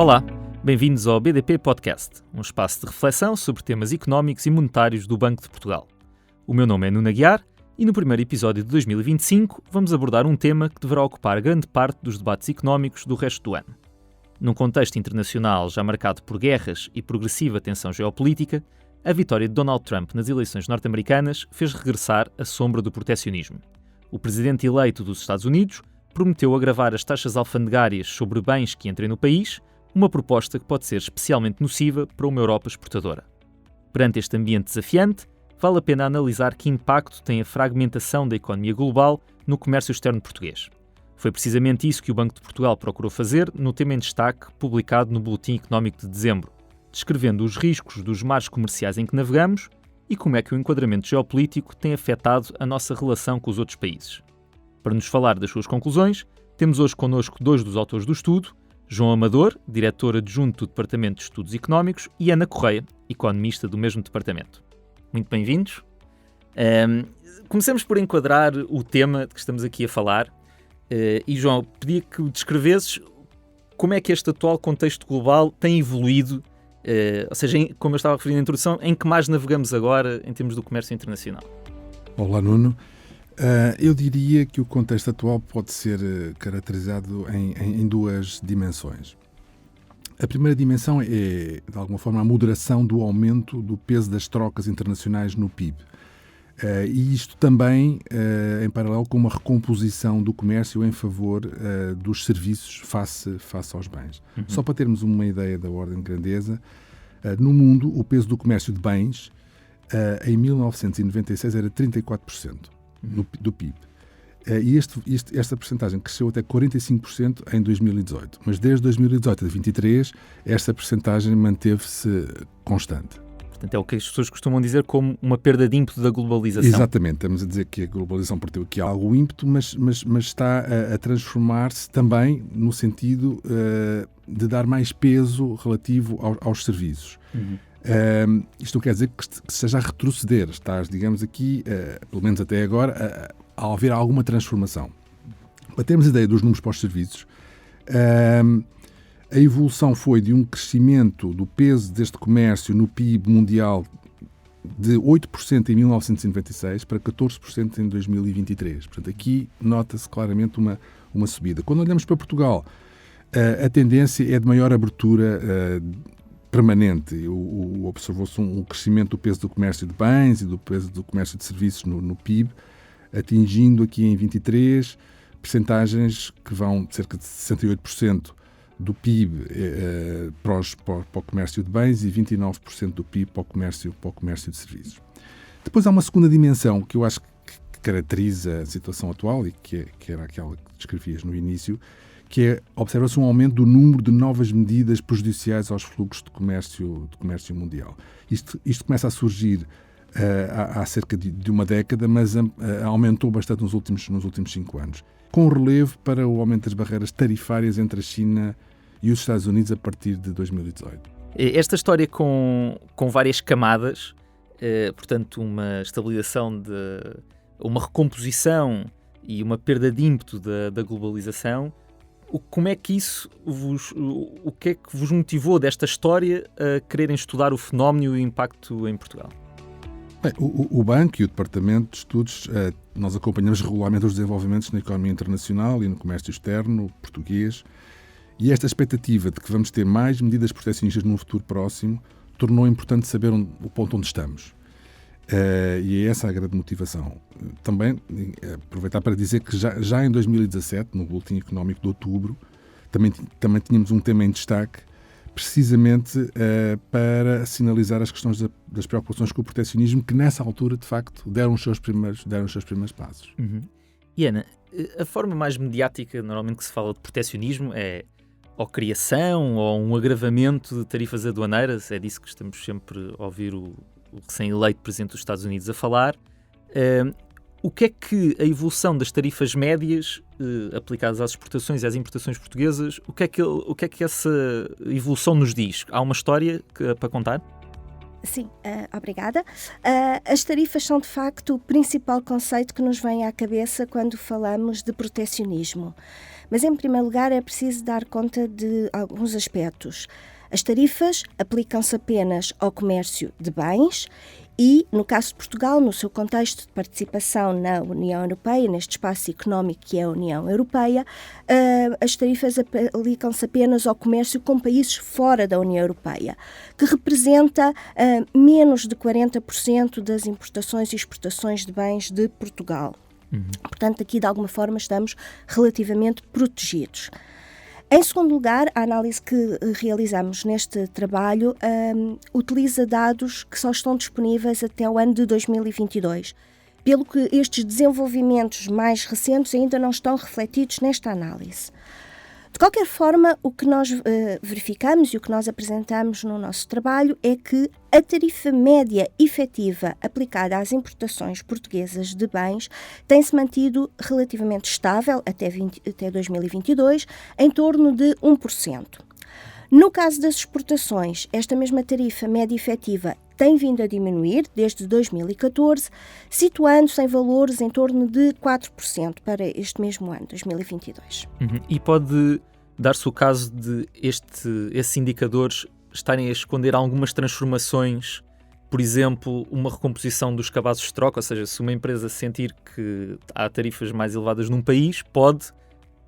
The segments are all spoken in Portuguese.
Olá, bem-vindos ao BDP Podcast, um espaço de reflexão sobre temas económicos e monetários do Banco de Portugal. O meu nome é Nuno Aguiar e no primeiro episódio de 2025 vamos abordar um tema que deverá ocupar grande parte dos debates económicos do resto do ano. Num contexto internacional já marcado por guerras e progressiva tensão geopolítica, a vitória de Donald Trump nas eleições norte-americanas fez regressar a sombra do protecionismo. O presidente eleito dos Estados Unidos prometeu agravar as taxas alfandegárias sobre bens que entrem no país, uma proposta que pode ser especialmente nociva para uma Europa exportadora. Perante este ambiente desafiante, vale a pena analisar que impacto tem a fragmentação da economia global no comércio externo português. Foi precisamente isso que o Banco de Portugal procurou fazer no tema em destaque publicado no Boletim Económico de dezembro, descrevendo os riscos dos mares comerciais em que navegamos e como é que o enquadramento geopolítico tem afetado a nossa relação com os outros países. Para nos falar das suas conclusões, temos hoje connosco dois dos autores do estudo, João Amador, diretor adjunto do Departamento de Estudos Económicos, e Ana Correia, economista do mesmo departamento. Muito bem-vindos. Comecemos por enquadrar o tema de que estamos aqui a falar. E, João, pedia que descrevesses como é que este atual contexto global tem evoluído, ou seja, como eu estava a referir na introdução, em que mais navegamos agora em termos do comércio internacional? Olá, Nuno. Eu diria que o contexto atual pode ser caracterizado em duas dimensões. A primeira dimensão é, de alguma forma, a moderação do aumento do peso das trocas internacionais no PIB. E isto também, em paralelo com uma recomposição do comércio em favor dos serviços face aos bens. Uhum. Só para termos uma ideia da ordem de grandeza, no mundo o peso do comércio de bens em 1996 era 34%. Do PIB. E esta percentagem cresceu até 45% em 2018. Mas desde 2018 a 2023, esta percentagem manteve-se constante. Portanto, é o que as pessoas costumam dizer como uma perda de ímpeto da globalização. Exatamente. Estamos a dizer que a globalização perdeu aqui algum ímpeto, mas está a transformar-se também no sentido de dar mais peso relativo aos serviços. Uhum. Isto não quer dizer que esteja a retroceder, estás, digamos aqui, pelo menos até agora, a haver alguma transformação. Para termos ideia dos números para os serviços, a evolução foi de um crescimento do peso deste comércio no PIB mundial de 8% em 1996 para 14% em 2023. Portanto, aqui nota-se claramente uma subida. Quando olhamos para Portugal, a tendência é de maior abertura permanente. Observou-se um crescimento do peso do comércio de bens e do peso do comércio de serviços no PIB, atingindo aqui em 23 percentagens que vão de cerca de 68% do PIB para o comércio de bens e 29% do PIB para o comércio de serviços. Depois há uma segunda dimensão que eu acho que caracteriza a situação atual e que era aquela que descrevias no início, que observa-se um aumento do número de novas medidas prejudiciais aos fluxos de comércio mundial. Isto começa a surgir há cerca de uma década, mas aumentou bastante nos últimos 5 anos, com relevo para o aumento das barreiras tarifárias entre a China e os Estados Unidos a partir de 2018. Esta história com várias camadas, portanto, uma estabilização, uma recomposição e uma perda de ímpeto da globalização, como é que isso o que é que vos motivou desta história a quererem estudar o fenómeno e o impacto em Portugal? Bem, o Banco e o Departamento de Estudos, nós acompanhamos regularmente os desenvolvimentos na economia internacional e no comércio externo português, e esta expectativa de que vamos ter mais medidas protecionistas num futuro próximo tornou importante saber o ponto onde estamos. E é essa a grande motivação. Também aproveitar para dizer que já em 2017, no Boletim Económico de outubro, também tínhamos um tema em destaque, precisamente para sinalizar as questões das preocupações com o protecionismo, que nessa altura, de facto, deram os seus primeiros passos. Uhum. E Ana, a forma mais mediática, normalmente, que se fala de protecionismo é ou criação ou um agravamento de tarifas aduaneiras, é disso que estamos sempre a ouvir o recém-eleito Presidente dos Estados Unidos a falar. O que é que a evolução das tarifas médias aplicadas às exportações e às importações portuguesas, o que é que essa evolução nos diz? Há uma história para contar? Sim, obrigada. As tarifas são, de facto, o principal conceito que nos vem à cabeça quando falamos de protecionismo. Mas, em primeiro lugar, é preciso dar conta de alguns aspectos. As tarifas aplicam-se apenas ao comércio de bens e, no caso de Portugal, no seu contexto de participação na União Europeia, neste espaço económico que é a União Europeia, as tarifas aplicam-se apenas ao comércio com países fora da União Europeia, que representa menos de 40% das importações e exportações de bens de Portugal. Portanto, aqui, de alguma forma, estamos relativamente protegidos. Em segundo lugar, a análise que realizamos neste trabalho utiliza dados que só estão disponíveis até o ano de 2022, pelo que estes desenvolvimentos mais recentes ainda não estão refletidos nesta análise. De qualquer forma, o que nós verificamos e o que nós apresentamos no nosso trabalho é que a tarifa média efetiva aplicada às importações portuguesas de bens tem-se mantido relativamente estável até 2022, em torno de 1%. No caso das exportações, esta mesma tarifa média efetiva tem vindo a diminuir desde 2014, situando-se em valores em torno de 4% para este mesmo ano, 2022. E pode dar-se o caso de esses indicadores estarem a esconder algumas transformações, por exemplo, uma recomposição dos cabazes de troca, ou seja, se uma empresa sentir que há tarifas mais elevadas num país, pode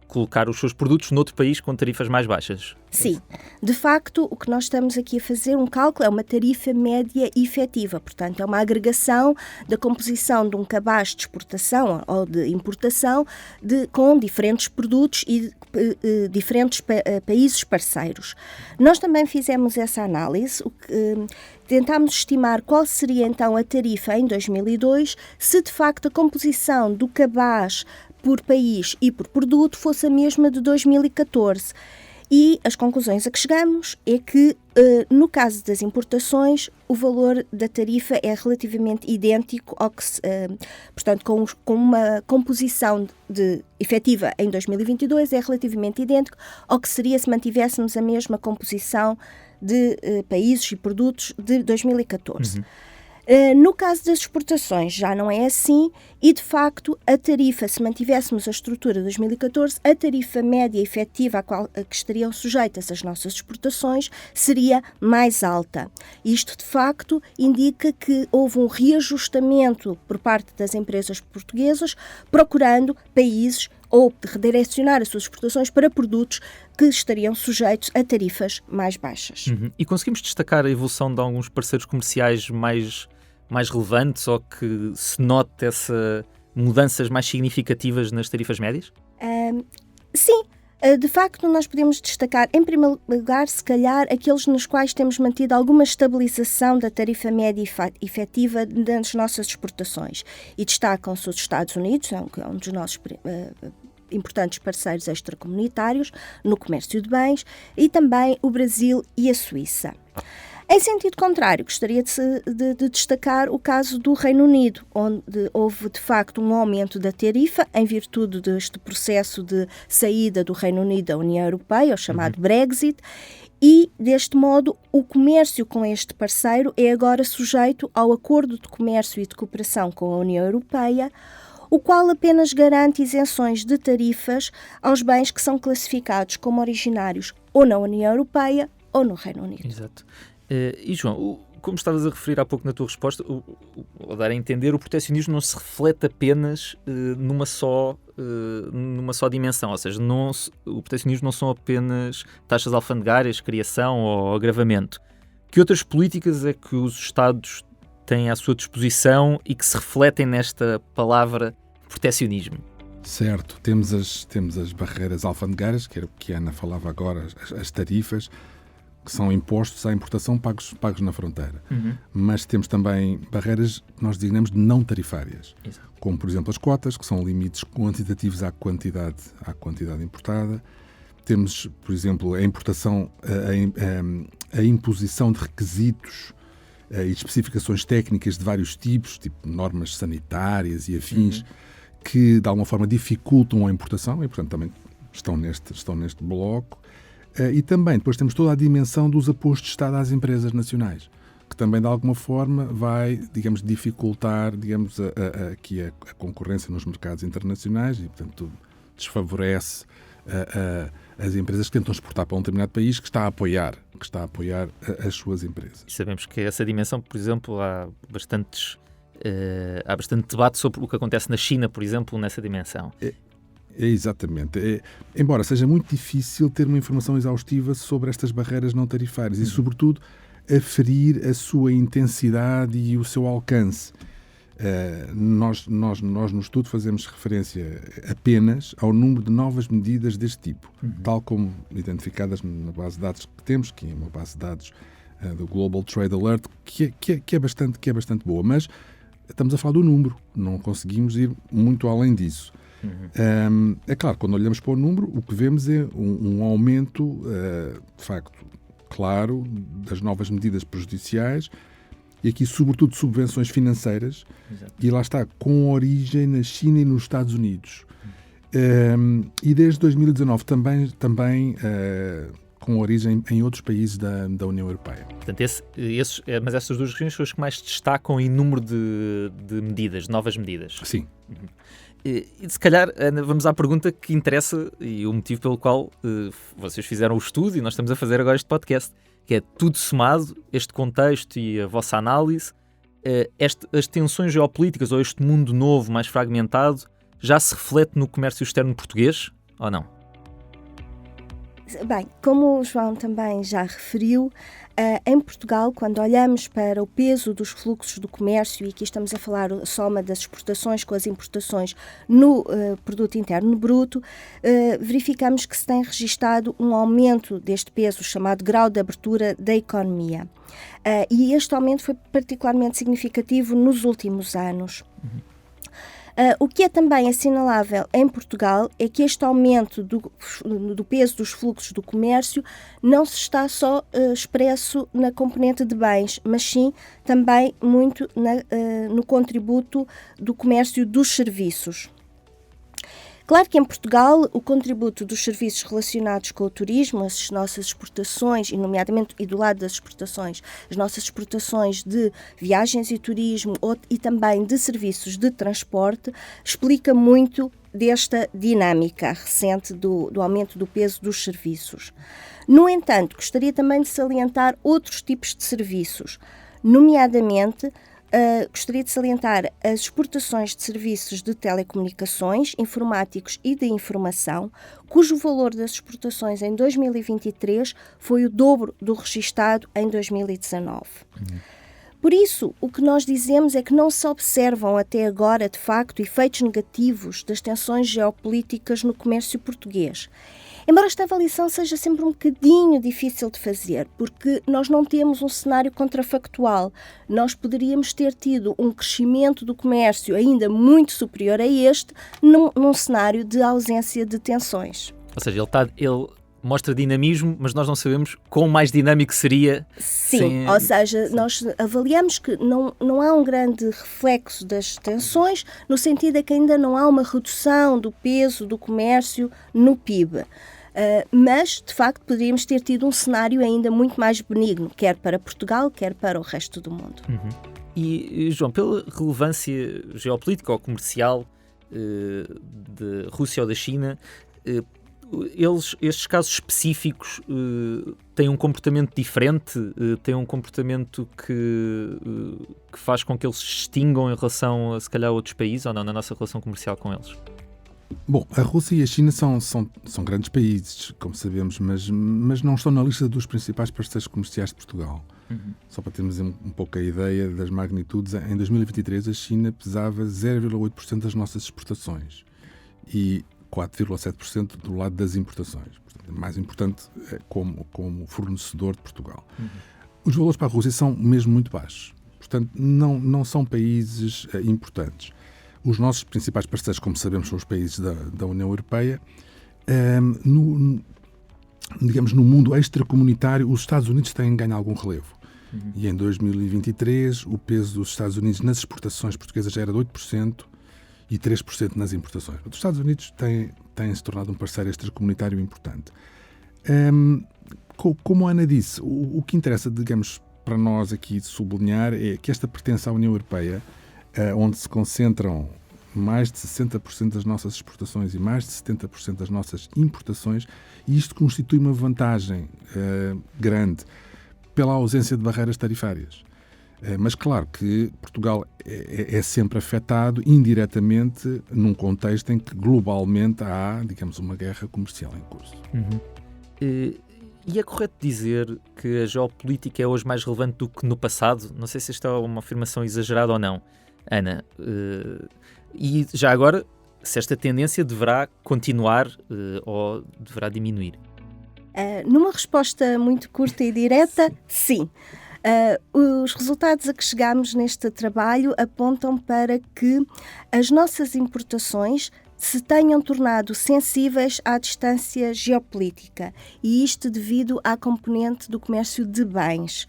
colocar os seus produtos noutro país com tarifas mais baixas. Sim, de facto, o que nós estamos aqui a fazer, um cálculo, é uma tarifa média efetiva, portanto, é uma agregação da composição de um cabaz de exportação ou de importação com diferentes produtos e diferentes países parceiros. Nós também fizemos essa análise, tentámos estimar qual seria então a tarifa em 2002 se de facto a composição do cabaz por país e por produto fosse a mesma de 2014. E as conclusões a que chegamos é que, no caso das importações, o valor da tarifa é relativamente idêntico ao que, portanto, com uma composição efetiva em 2022, é relativamente idêntico ao que seria se mantivéssemos a mesma composição de países e produtos de 2014. No caso das exportações já não é assim e, de facto, a tarifa, se mantivéssemos a estrutura de 2014, a tarifa média efetiva a que estariam sujeitas as nossas exportações seria mais alta. Isto, de facto, indica que houve um reajustamento por parte das empresas portuguesas procurando países ou redirecionar as suas exportações para produtos que estariam sujeitos a tarifas mais baixas. E conseguimos destacar a evolução de alguns parceiros comerciais mais relevantes ou que se note essas mudanças mais significativas nas tarifas médias? Sim. De facto, nós podemos destacar, em primeiro lugar, se calhar, aqueles nos quais temos mantido alguma estabilização da tarifa média efetiva das nossas exportações. E destacam-se os Estados Unidos, que é um dos nossos importantes parceiros extracomunitários no comércio de bens, e também o Brasil e a Suíça. Em sentido contrário, gostaria de destacar o caso do Reino Unido, onde houve, de facto, um aumento da tarifa em virtude deste processo de saída do Reino Unido da União Europeia, o chamado Brexit, e, deste modo, o comércio com este parceiro é agora sujeito ao Acordo de Comércio e de Cooperação com a União Europeia, o qual apenas garante isenções de tarifas aos bens que são classificados como originários ou na União Europeia ou no Reino Unido. Exato. E João, como estavas a referir há pouco na tua resposta, ao dar a entender, o protecionismo não se reflete apenas numa só dimensão, ou seja, o protecionismo não são apenas taxas alfandegárias, criação ou agravamento. Que outras políticas é que os Estados têm à sua disposição e que se refletem nesta palavra protecionismo? Certo, temos as barreiras alfandegárias, que era o que a Ana falava agora, as tarifas, que são impostos à importação pagos na fronteira. Mas temos também barreiras que nós designamos de não tarifárias. Exato. Como, por exemplo, as cotas, que são limites quantitativos à quantidade importada. Temos, por exemplo, a importação, a imposição de requisitos e especificações técnicas de vários tipos, tipo normas sanitárias e afins, que de alguma forma dificultam a importação e, portanto, também estão neste bloco. E também depois temos toda a dimensão dos apoios de Estado às empresas nacionais, que também, de alguma forma, vai, digamos, dificultar, digamos, aqui a concorrência nos mercados internacionais e, portanto, desfavorece as empresas que tentam exportar para um determinado país que está a apoiar as suas empresas. E sabemos que essa dimensão, por exemplo, há bastante debate sobre o que acontece na China, por exemplo, nessa dimensão. Exatamente. Embora seja muito difícil ter uma informação exaustiva sobre estas barreiras não tarifárias e, sobretudo, aferir a sua intensidade e o seu alcance. Nós no estudo fazemos referência apenas ao número de novas medidas deste tipo, tal como identificadas na base de dados que temos, que é uma base de dados do Global Trade Alert, que é bastante boa, mas estamos a falar do número, não conseguimos ir muito além disso. É claro, quando olhamos para o número, o que vemos é um aumento, de facto, claro, das novas medidas prejudiciais e aqui, sobretudo, de subvenções financeiras. Exato. E lá está, com origem na China e nos Estados Unidos. E desde 2019 também com origem em outros países da União Europeia. Portanto, mas essas duas regiões são as que mais destacam em número de medidas, de novas medidas. Sim. E se calhar vamos à pergunta que interessa e o motivo pelo qual vocês fizeram o estudo e nós estamos a fazer agora este podcast, que é tudo somado, este contexto e a vossa análise, as tensões geopolíticas ou este mundo novo, mais fragmentado, já se reflete no comércio externo português ou não? Bem, como o João também já referiu, em Portugal, quando olhamos para o peso dos fluxos do comércio, e aqui estamos a falar a soma das exportações com as importações no produto interno bruto, verificamos que se tem registado um aumento deste peso, chamado grau de abertura da economia. E este aumento foi particularmente significativo nos últimos anos. O que é também assinalável em Portugal é que este aumento do peso dos fluxos do comércio não se está só expresso na componente de bens, mas sim também muito no contributo do comércio dos serviços. Claro que em Portugal o contributo dos serviços relacionados com o turismo, as nossas exportações, e nomeadamente e do lado das exportações, as nossas exportações de viagens e turismo e também de serviços de transporte, explica muito desta dinâmica recente do aumento do peso dos serviços. No entanto, gostaria também de salientar outros tipos de serviços, nomeadamente gostaria de salientar as exportações de serviços de telecomunicações, informáticos e de informação, cujo valor das exportações em 2023 foi o dobro do registado em 2019. Por isso, o que nós dizemos é que não se observam até agora, de facto, efeitos negativos das tensões geopolíticas no comércio português. Embora esta avaliação seja sempre um bocadinho difícil de fazer, porque nós não temos um cenário contrafactual. Nós poderíamos ter tido um crescimento do comércio ainda muito superior a este num cenário de ausência de tensões. Ou seja, ele mostra dinamismo, mas nós não sabemos quão mais dinâmico seria. Sim, ou seja, nós avaliamos que não há um grande reflexo das tensões, no sentido de que ainda não há uma redução do peso do comércio no PIB. Mas, de facto, poderíamos ter tido um cenário ainda muito mais benigno, quer para Portugal, quer para o resto do mundo. E, João, pela relevância geopolítica ou comercial de Rússia ou da China, estes casos específicos têm um comportamento diferente, têm um comportamento que faz com que eles se distingam em relação a, se calhar, outros países ou não, na nossa relação comercial com eles? Bom, a Rússia e a China são grandes países, como sabemos, mas não estão na lista dos principais parceiros comerciais de Portugal. Só para termos um pouco a ideia das magnitudes, em 2023 a China pesava 0,8% das nossas exportações e 4,7% do lado das importações. Portanto, é mais importante como fornecedor de Portugal. Os valores para a Rússia são mesmo muito baixos. Portanto, não são países importantes. Os nossos principais parceiros, como sabemos, são os países da União Europeia. No mundo extracomunitário, os Estados Unidos têm ganho algum relevo. E em 2023, o peso dos Estados Unidos nas exportações portuguesas já era de 8%, e 3% nas importações. Os Estados Unidos têm se tornado um parceiro extracomunitário importante. Como a Ana disse, o que interessa, digamos, para nós aqui sublinhar é que esta pertence à União Europeia, onde se concentram mais de 60% das nossas exportações e mais de 70% das nossas importações, e isto constitui uma vantagem grande pela ausência de barreiras tarifárias. Mas claro que Portugal é sempre afetado indiretamente num contexto em que globalmente há, digamos, uma guerra comercial em curso. Uhum. E é correto dizer que a geopolítica é hoje mais relevante do que no passado? Não sei se esta é uma afirmação exagerada ou não, Ana. E já agora, se esta tendência deverá continuar ou deverá diminuir? Numa resposta muito curta e direta, sim. Os resultados a que chegamos neste trabalho apontam para que as nossas importações se tenham tornado sensíveis à distância geopolítica, e isto devido à componente do comércio de bens.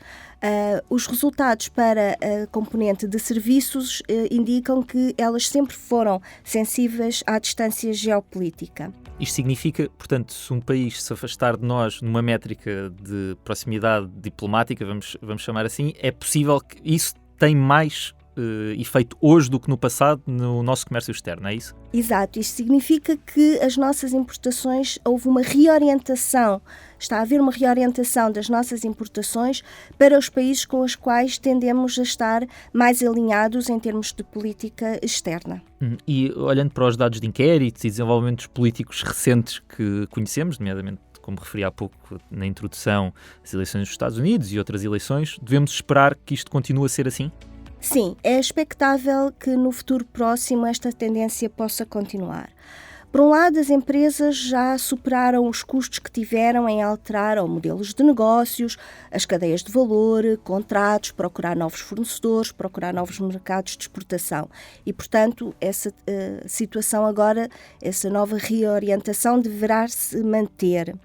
Os resultados para a componente de serviços indicam que elas sempre foram sensíveis à distância geopolítica. Isto significa, portanto, se um país se afastar de nós numa métrica de proximidade diplomática, vamos chamar assim, é possível que isso tenha mais efeito hoje do que no passado no nosso comércio externo, é isso? Exato, isto significa que as nossas importações, houve uma reorientação, está a haver uma reorientação das nossas importações para os países com os quais tendemos a estar mais alinhados em termos de política externa. E olhando para os dados de inquéritos e desenvolvimentos políticos recentes que conhecemos, nomeadamente, como referi há pouco na introdução, as eleições dos Estados Unidos e outras eleições, devemos esperar que isto continue a ser assim? Sim, é expectável que no futuro próximo esta tendência possa continuar. Por um lado, as empresas já superaram os custos que tiveram em alterar ou modelos de negócios, as cadeias de valor, contratos, procurar novos fornecedores, procurar novos mercados de exportação. E, portanto, essa situação agora, essa nova reorientação deverá se manter.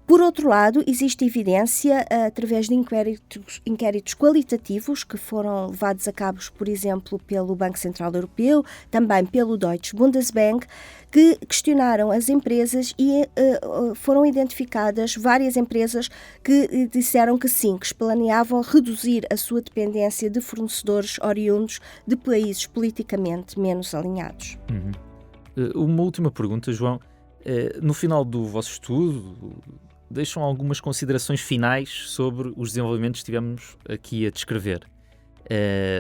Por outro lado, existe evidência, através de inquéritos qualitativos que foram levados a cabo, por exemplo, pelo Banco Central Europeu, também pelo Deutsche Bundesbank, que questionaram as empresas e foram identificadas várias empresas que disseram que sim, que planeavam reduzir a sua dependência de fornecedores oriundos de países politicamente menos alinhados. Uma última pergunta, João. No final do vosso estudo, deixam algumas considerações finais sobre os desenvolvimentos que estivemos aqui a descrever.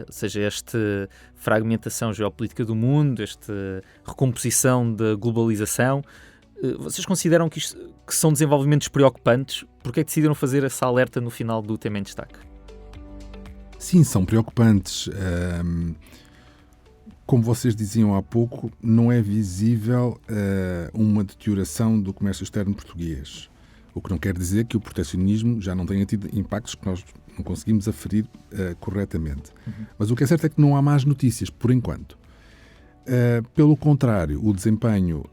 Ou seja, esta fragmentação geopolítica do mundo, esta recomposição da globalização. Vocês consideram que são desenvolvimentos preocupantes? Porque é que decidiram fazer essa alerta no final do tema em destaque? Sim, são preocupantes. Como vocês diziam há pouco, não é visível uma deterioração do comércio externo português. O que não quer dizer que o protecionismo já não tenha tido impactos que nós não conseguimos aferir corretamente. Mas o que é certo é que não há más notícias, por enquanto. Pelo contrário, o desempenho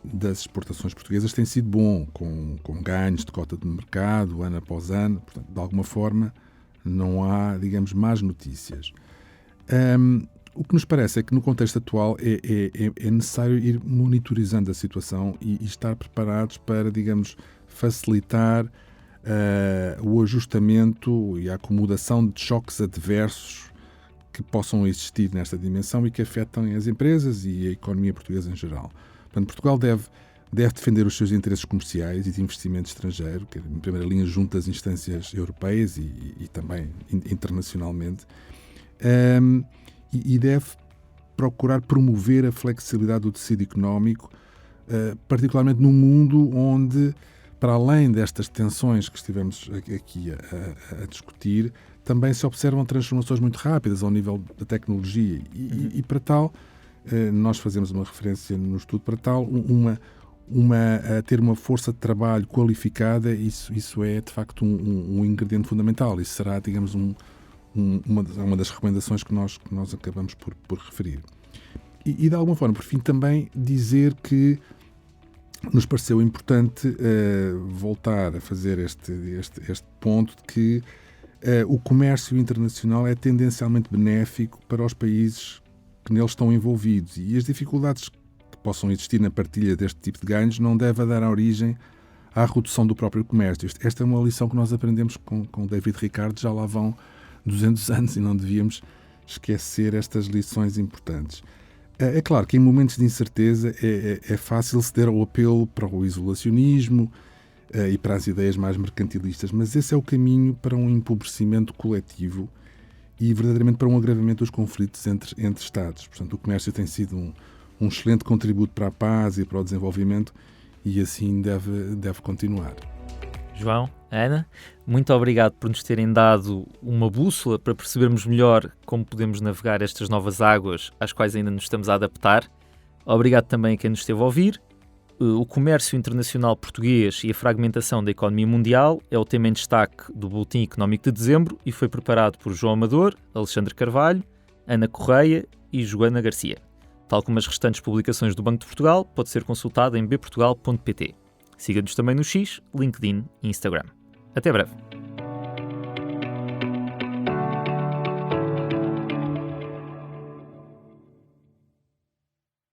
das exportações portuguesas tem sido bom, com ganhos de cota de mercado, ano após ano. Portanto, de alguma forma, não há, digamos, más notícias. O que nos parece é que, no contexto atual, é necessário ir monitorizando a situação e estar preparados para, digamos, facilitar o ajustamento e a acomodação de choques adversos que possam existir nesta dimensão e que afetam as empresas e a economia portuguesa em geral. Portanto, Portugal deve defender os seus interesses comerciais e de investimento estrangeiro, que em primeira linha junto às instâncias europeias e também internacionalmente, e deve procurar promover a flexibilidade do tecido económico, particularmente num mundo onde, para além destas tensões que estivemos aqui a discutir, também se observam transformações muito rápidas ao nível da tecnologia. E para tal, nós fazemos uma referência no estudo para tal, ter uma força de trabalho qualificada, isso é, de facto, um ingrediente fundamental. Isso será, digamos, uma das recomendações que nós acabamos por referir. E de alguma forma, por fim, também dizer que nos pareceu importante voltar a fazer este ponto de que o comércio internacional é tendencialmente benéfico para os países que neles estão envolvidos, e as dificuldades que possam existir na partilha deste tipo de ganhos não devem dar origem à redução do próprio comércio. Esta é uma lição que nós aprendemos com o David Ricardo, já lá vão 200 anos e não devíamos esquecer estas lições importantes. É claro que em momentos de incerteza é fácil ceder ao apelo para o isolacionismo e para as ideias mais mercantilistas, mas esse é o caminho para um empobrecimento coletivo e verdadeiramente para um agravamento dos conflitos entre Estados. Portanto, o comércio tem sido um excelente contributo para a paz e para o desenvolvimento e assim deve continuar. João, Ana, muito obrigado por nos terem dado uma bússola para percebermos melhor como podemos navegar estas novas águas às quais ainda nos estamos a adaptar. Obrigado também a quem nos esteve a ouvir. O comércio internacional português e a fragmentação da economia mundial é o tema em destaque do Boletim Económico de dezembro e foi preparado por João Amador, Alexandre Carvalho, Ana Correia e Joana Garcia. Tal como as restantes publicações do Banco de Portugal, pode ser consultado em bportugal.pt. Siga-nos também no X, LinkedIn e Instagram. Até breve.